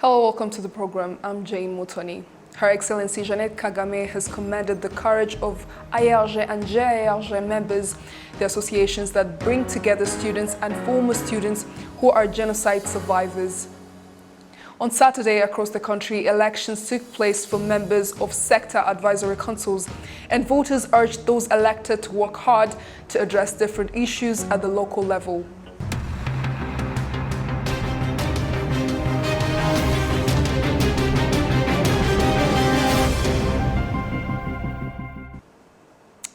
Hello, welcome to the program. I'm Jane Mutoni. Her Excellency Jeannette Kagame has commended the courage of ARG and GARG members, the associations that bring together students and former students who are genocide survivors. On Saturday, across the country, elections took place for members of sector advisory councils, and voters urged those elected to work hard to address different issues at the local level.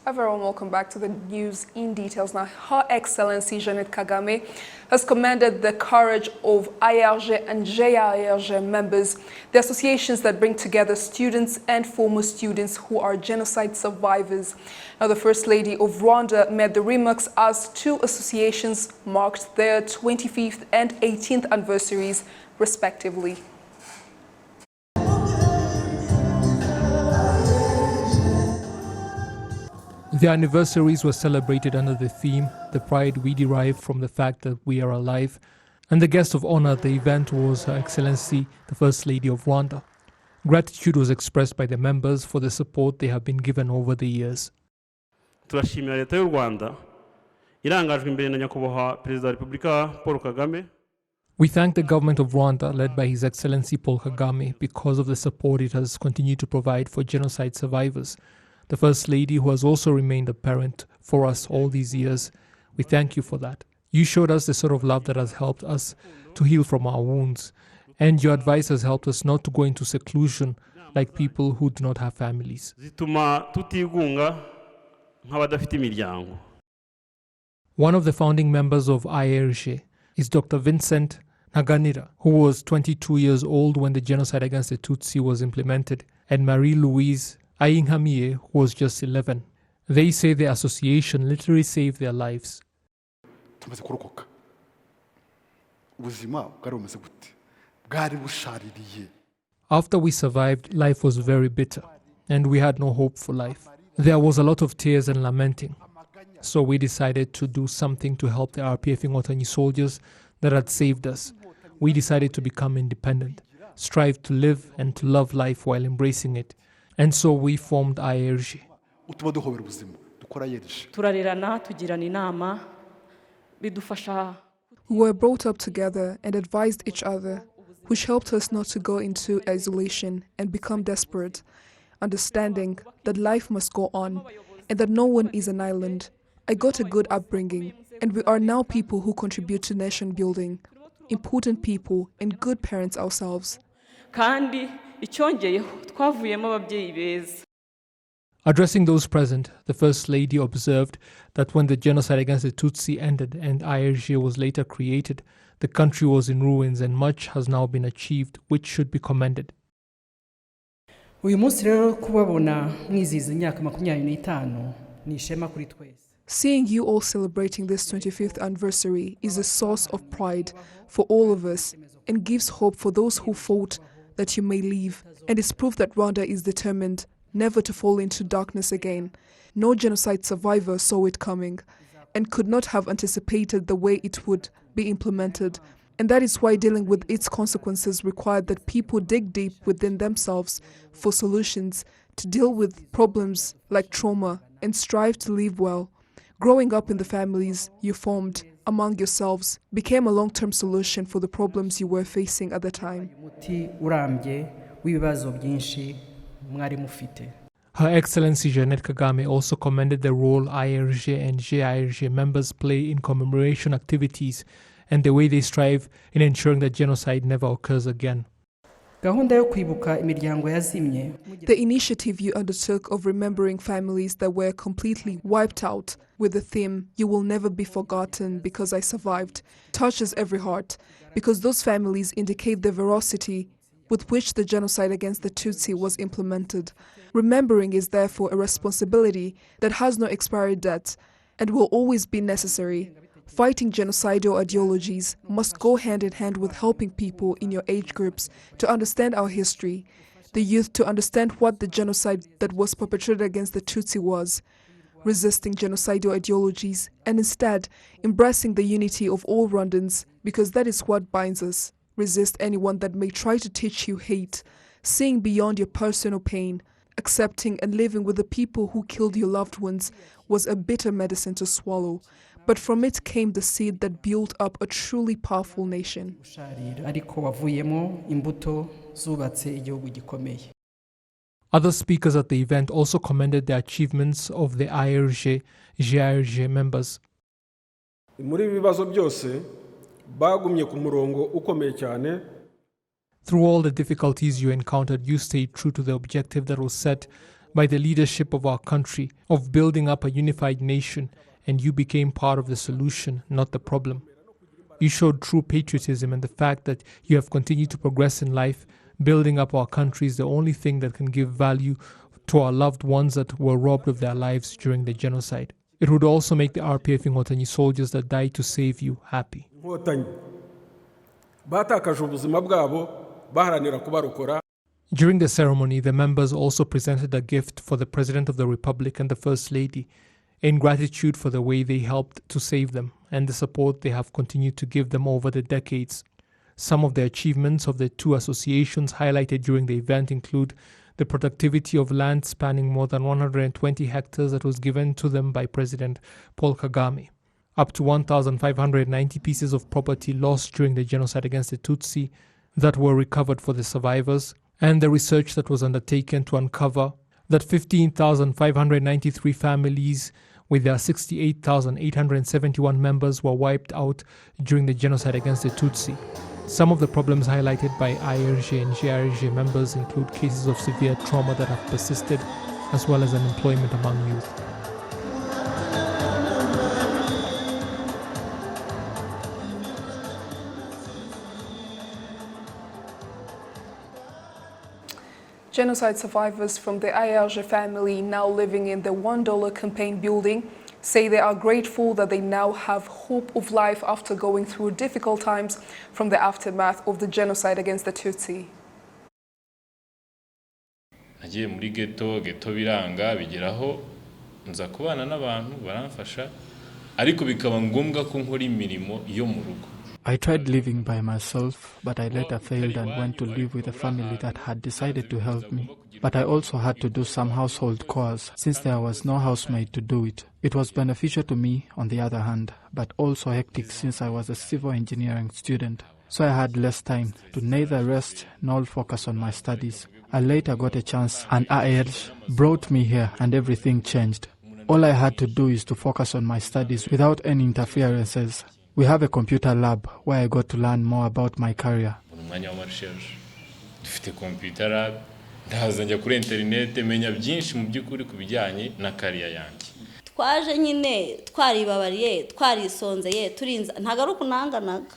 A very warm welcome back to the news in details. Now, Her Excellency Jeannette Kagame has commended the courage of ARG and GARG members, the associations that bring together students and former students who are genocide survivors. Now, the First Lady of Rwanda made the remarks as two associations marked their 25th and 18th anniversaries, respectively. The anniversaries were celebrated under the theme, the pride we derive from the fact that we are alive, and the guest of honor at the event was Her Excellency, the First Lady of Rwanda. Gratitude was expressed by the members for the support they have been given over the years. Turashimira leta y'u Rwanda irangajwe imbere na nyakubahwa Perezida wa Repubulika Paul Kagame. We thank the government of Rwanda, led by His Excellency Paul Kagame, because of the support it has continued to provide for genocide survivors. The First Lady, who has also remained a parent for us all these years, we thank you for that. You showed us the sort of love that has helped us to heal from our wounds, and your advice has helped us not to go into seclusion like people who do not have families. Zituma tutigunga nk'abadafite imiryango. One of the founding members of IRG is Dr. Vincent Ntaganira, who was 22 years old when the genocide against the Tutsi was implemented, and Marie-Louise Ayinhamie, who was just 11. They say the association literally saved their lives. After we survived, life was very bitter, and we had no hope for life. There was a lot of tears and lamenting. So we decided to do something to help the RPF Inkotanyi soldiers that had saved us. We decided to become independent, strive to live and to love life while embracing it. And so we formed IRG. We were brought up together and advised each other, which helped us not to go into isolation and become desperate, understanding that life must go on and that no one is an island. I got a good upbringing, and we are now people who contribute to nation building, important people and good parents ourselves. Addressing those present, the First Lady observed that when the genocide against the Tutsi ended and IRG was later created, the country was in ruins and much has now been achieved, which should be commended. Seeing you all celebrating this 25th anniversary is a source of pride for all of us and gives hope for those who fought that you may live, and is proof that Rwanda is determined never to fall into darkness again. No genocide survivor saw it coming and could not have anticipated the way it would be implemented, and that is why dealing with its consequences required that people dig deep within themselves for solutions to deal with problems like trauma and strive to live well. Growing up in the families you formed among yourselves became a long-term solution for the problems you were facing at the time. Her Excellency Jeannette Kagame also commended the role IRG and GARG members play in commemoration activities and the way they strive in ensuring that genocide never occurs again. The initiative you undertook of remembering families that were completely wiped out with the theme, "You will never be forgotten because I survived," touches every heart, because those families indicate the veracity with which the genocide against the Tutsi was implemented. Remembering is therefore a responsibility that has no expiry date and will always be necessary. Fighting genocidal ideologies must go hand in hand with helping people in your age groups to understand our history, the youth to understand what the genocide that was perpetrated against the Tutsi was, resisting genocidal ideologies, and instead embracing the unity of all Rwandans, because that is what binds us. Resist anyone that may try to teach you hate, seeing beyond your personal pain. Accepting and living with the people who killed your loved ones was a bitter medicine to swallow, but from it came the seed that built up a truly powerful nation. Other speakers at the event also commended the achievements of the GRG members. Muri ibibazo byose bagumye ku murongo ukomeye cyane. Through all the difficulties you encountered, you stayed true to the objective that was set by the leadership of our country, of building up a unified nation, and you became part of the solution, not the problem. You showed true patriotism, and the fact that you have continued to progress in life, building up our country, is the only thing that can give value to our loved ones that were robbed of their lives during the genocide. It would also make the RPF Inkotanyi soldiers that died to save you happy. During the ceremony, the members also presented a gift for the President of the Republic and the First Lady, in gratitude for the way they helped to save them and the support they have continued to give them over the decades. Some of the achievements of the two associations highlighted during the event include the productivity of land spanning more than 120 hectares that was given to them by President Paul Kagame, up to 1,590 pieces of property lost during the genocide against the Tutsi that were recovered for the survivors, and the research that was undertaken to uncover that 15,593 families with their 68,871 members were wiped out during the genocide against the Tutsi. Some of the problems highlighted by IRG and GRG members include cases of severe trauma that have persisted, as well as unemployment among youth. Genocide survivors from the IRG family now living in the $1 campaign building say they are grateful that they now have hope of life after going through difficult times from the aftermath of the genocide against the Tutsi. Nagiye muri ghetto biranga bigeraho nza kubana n'abantu baramfasha ariko bikaba ngombwa ko nkora imirimo yo mu rugo. I tried living by myself, but I later failed and went to live with a family that had decided to help me. But I also had to do some household chores, since there was no housemaid to do it. It was beneficial to me, on the other hand, but also hectic since I was a civil engineering student. So I had less time to neither rest nor focus on my studies. I later got a chance, and IRG brought me here, and everything changed. All I had to do is to focus on my studies without any interferences. We have a computer lab where I got to learn more about my career. Dufite computer lab, ndaza njya kuri internet menya byinshi mu byukuri kubijyanye na career yanjye. Twaje nyine twaribabariye twarisonzeye turinza ntagaruka nanganaga.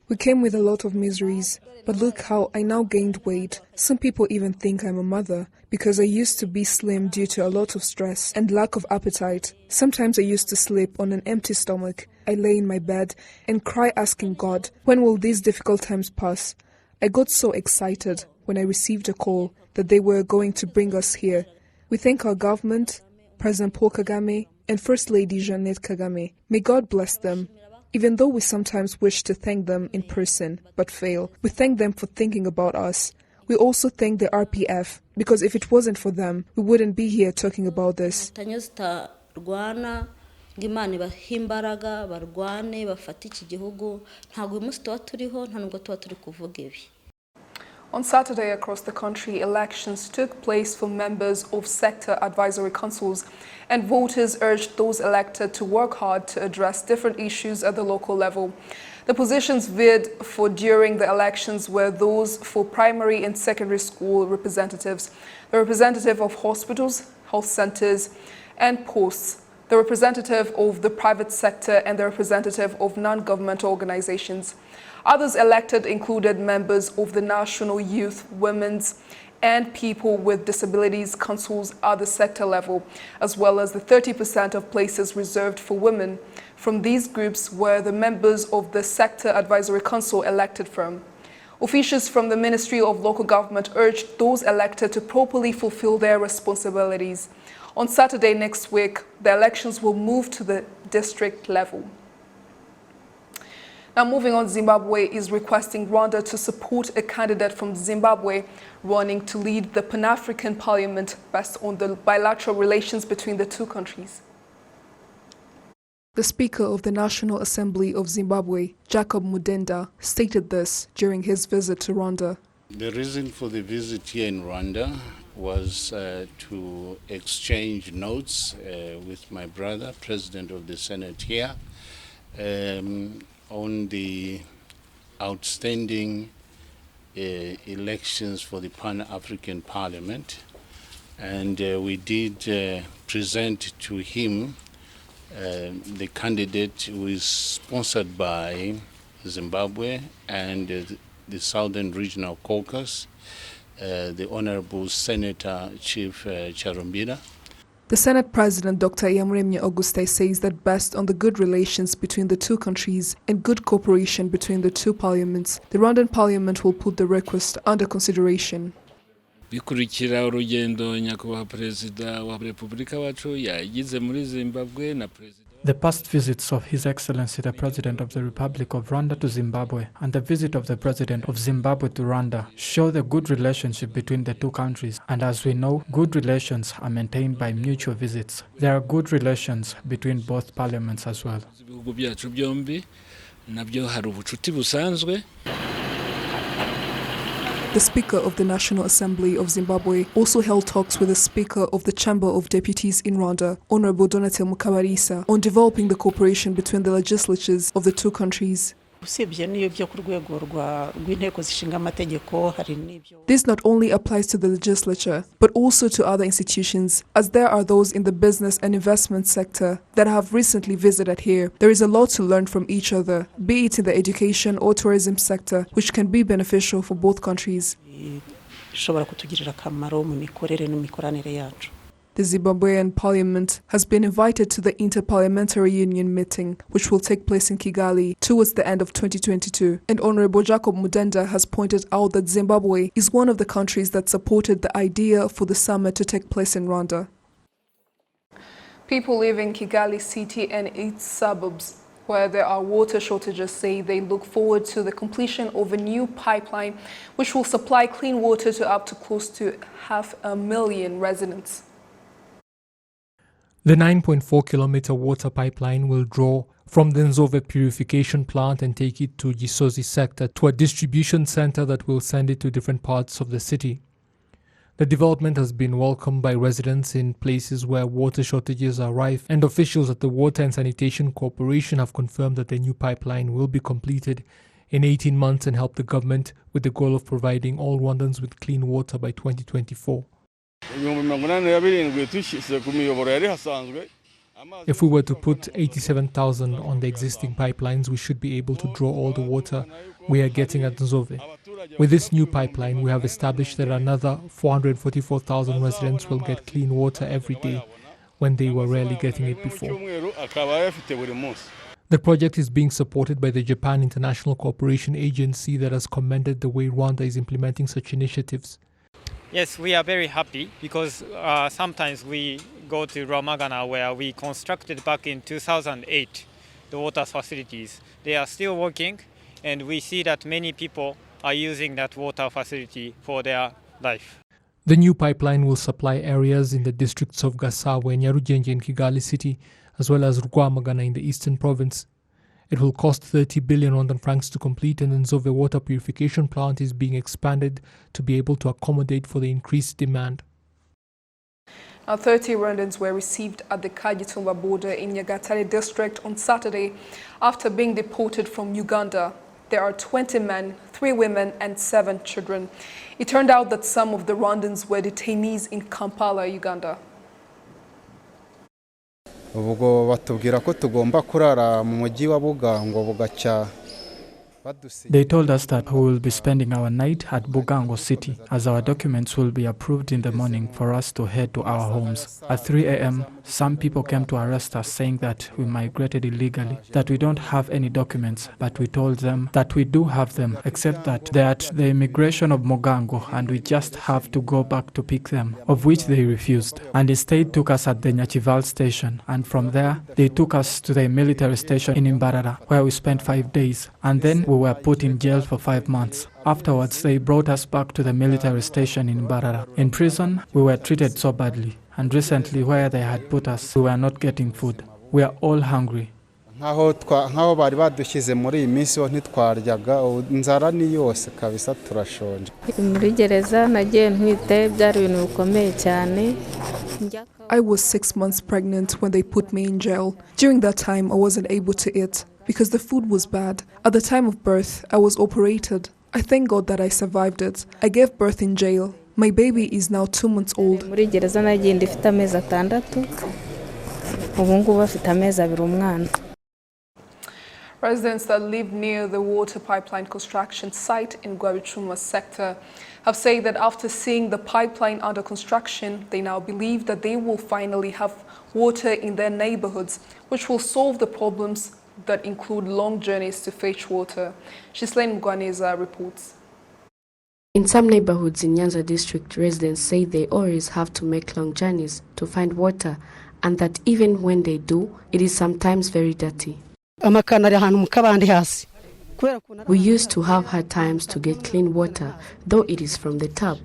We came with a lot of miseries, but look how I now gained weight. Some people even think I'm a mother because I used to be slim due to a lot of stress and lack of appetite. Sometimes I used to sleep on an empty stomach. I lay in my bed and cry asking God, when will these difficult times pass? I got so excited when I received a call that they were going to bring us here. We thank our government, President Paul Kagame, and First Lady Jeannette Kagame. May God bless them. Even though we sometimes wish to thank them in person, but fail, we thank them for thinking about us. We also thank the RPF, because if it wasn't for them, we wouldn't be here talking about this. On Saturday across the country, elections took place for members of sector advisory councils, and voters urged those elected to work hard to address different issues at the local level. The positions bid for during the elections were those for primary and secondary school representatives, the representative of hospitals, health centers, and posts, the representative of the private sector, and the representative of non-governmental organizations. Others elected included members of the National Youth, Women's, and People with Disabilities Councils at the sector level, as well as the 30% of places reserved for women. From these groups were the members of the Sector Advisory Council elected from. Officials from the Ministry of Local Government urged those elected to properly fulfill their responsibilities. On Saturday next week, the elections will move to the district level. Now, moving on, Zimbabwe is requesting Rwanda to support a candidate from Zimbabwe running to lead the Pan-African Parliament based on the bilateral relations between the two countries. The Speaker of the National Assembly of Zimbabwe, Jacob Mudenda, stated this during his visit to Rwanda. The reason for the visit here in Rwanda was to exchange notes with my brother, President of the Senate here, on the outstanding elections for the Pan-African Parliament. And we did present to him the candidate who is sponsored by Zimbabwe and the Southern Regional Caucus, the Honorable Senator Chief Charumbira. The Senate President, Dr. Iyamuremye Auguste, says that based on the good relations between the two countries and good cooperation between the two parliaments, the Rwandan parliament will put the request under consideration. bikurikira urugendo nyakubahwa perezida wa Repubulika wacu yagize muri Zimbabwe na perezida. The past visits of His Excellency the President of the Republic of Rwanda to Zimbabwe and the visit of the President of Zimbabwe to Rwanda show the good relationship between the two countries, and as we know, good relations are maintained by mutual visits. There are good relations between both parliaments as well. Ibihugu byacu byombi nabyo hari ubucuti busanzwe. The Speaker of the National Assembly of Zimbabwe also held talks with the Speaker of the Chamber of Deputies in Rwanda, Honorable Donatille Mukabalisa, on developing the cooperation between the legislatures of the two countries. This not only applies to the legislature, but also to other institutions, as there are those in the business and investment sector that have recently visited here. There is a lot to learn from each other, be it in the education or tourism sector, which can be beneficial for both countries. The Zimbabwean Parliament has been invited to the Inter-Parliamentary Union meeting, which will take place in Kigali towards the end of 2022. And Honorable Jacob Mudenda has pointed out that Zimbabwe is one of the countries that supported the idea for the summit to take place in Rwanda. People living in Kigali city and its suburbs, where there are water shortages, say they look forward to the completion of a new pipeline which will supply clean water to up to close to 500,000 residents. The 9.4-kilometer water pipeline will draw from the Nzove purification plant and take it to Gisozi sector to a distribution center that will send it to different parts of the city. The development has been welcomed by residents in places where water shortages are rife, and officials at the Water and Sanitation Corporation have confirmed that the new pipeline will be completed in 18 months and help the government with the goal of providing all Rwandans with clean water by 2024. If we were to put 87,000 on the existing pipelines, we should be able to draw all the water we are getting at Nzove. With this new pipeline, we have established that another 444,000 residents will get clean water every day when they were rarely getting it before. The project is being supported by the Japan International Cooperation Agency that has commended the way Rwanda is implementing such initiatives. Yes, we are very happy because sometimes we go to Ramagana where we constructed back in 2008 the water facilities. They are still working, and we see that many people are using that water facility for their life. The new pipeline will supply areas in the districts of Gasawe, Nyarugenge and Kigali city, as well as Rwamagana in the eastern province. It will cost 30 billion Rwandan francs to complete, and the Nzove water purification plant is being expanded to be able to accommodate for the increased demand. Now, 30 Rwandans were received at the Kagitumba border in Nyagatare district on Saturday after being deported from Uganda. There are 20 men, 3 women and 7 children. It turned out that some of the Rwandans were detainees in Kampala, Uganda. They told us that we will be spending our night at Bugango city, as our documents will be approved in the morning for us to head to our homes. At 3 a.m., Some people came to arrest us saying that we migrated illegally, that we don't have any documents, but we told them that we do have them, except that they're at the immigration of Mogango and we just have to go back to pick them, of which they refused. And instead took us at the Nyachival station, and from there they took us to the military station in Imbarara, where we spent 5 days, and then we were put in jail for 5 months. Afterwards, they brought us back to the military station in Imbarara. In prison, we were treated so badly, and recently where they had put us, we were not getting food. We are all hungry. Nk'aho bari badushyize muri iyi minsi ho ntitwaryaga, inzara ni yose kabisa, turashonje. Muri gereza nagiye ntwite, byari ibintu bikomeye cyane. I was 6 months pregnant when they put me in jail. During that time, I wasn't able to eat because the food was bad. At the time of birth, I was operated. I thank God that I survived it. I gave birth in jail. My baby is now 2 months old. Muri gereza nagiye ndifite amezi 6. Ubu ngubu afite amezi 2 umwana. Residents that live near the water pipeline construction site in Rwabichuma sector have said that after seeing the pipeline under construction, they now believe that they will finally have water in their neighborhoods, which will solve the problems that include long journeys to fetch water. Shislaine Mgwaneza reports. In some neighborhoods in Nyanza district, residents say they always have to make long journeys to find water, and that even when they do, it is sometimes very dirty. We used to have hard times to get clean water, though it is from the tap.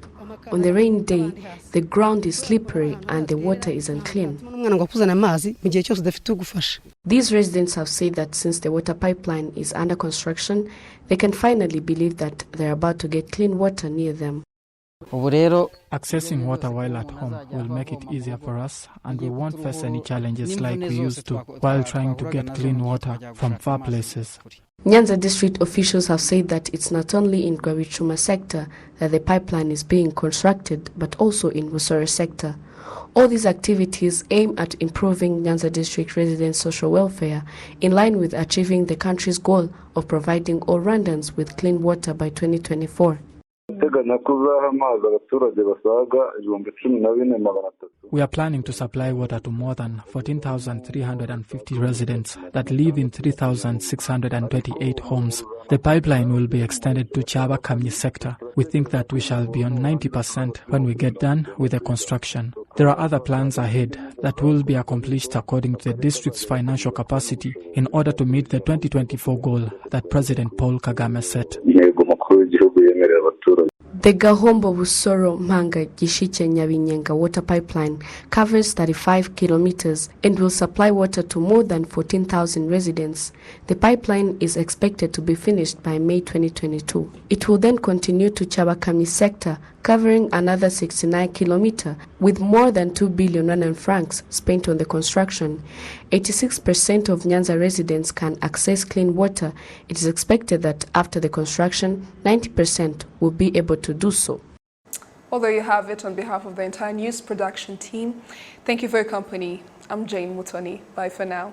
On the rainy day, the ground is slippery and the water is unclean. These residents have said that since the water pipeline is under construction, they can finally believe that they're about to get clean water near them. Accessing water while at home will make it easier for us, and we won't face any challenges like we used to while trying to get clean water from far places. Nyanza district officials have said that it's not only in Rwabichuma sector that the pipeline is being constructed, but also in Busore sector. All these activities aim at improving Nyanza district residents' social welfare in line with achieving the country's goal of providing all Rwandans with clean water by 2024. We are planning to supply water to more than 14,350 residents that live in 3,628 homes. The pipeline will be extended to Chaba Kamyi sector. We think that we shall be on 90% when we get done with the construction. There are other plans ahead that will be accomplished according to the district's financial capacity in order to meet the 2024 goal that President Paul Kagame set. The Gahombo Busoro Manga Gishiche Nyabinyenga water pipeline covers 35 kilometers and will supply water to more than 14,000 residents. The pipeline is expected to be finished by May 2022. It will then continue to Chabakami sector, covering another 69 kilometers, with more than 2 billion Rwandan francs spent on the construction. 86% of Nyanza residents can access clean water. It is expected that after the construction, 90% will be able to do so. Well, there you have it. On behalf of the entire news production team, thank you for your company. I'm Jane Mutoni. Bye for now.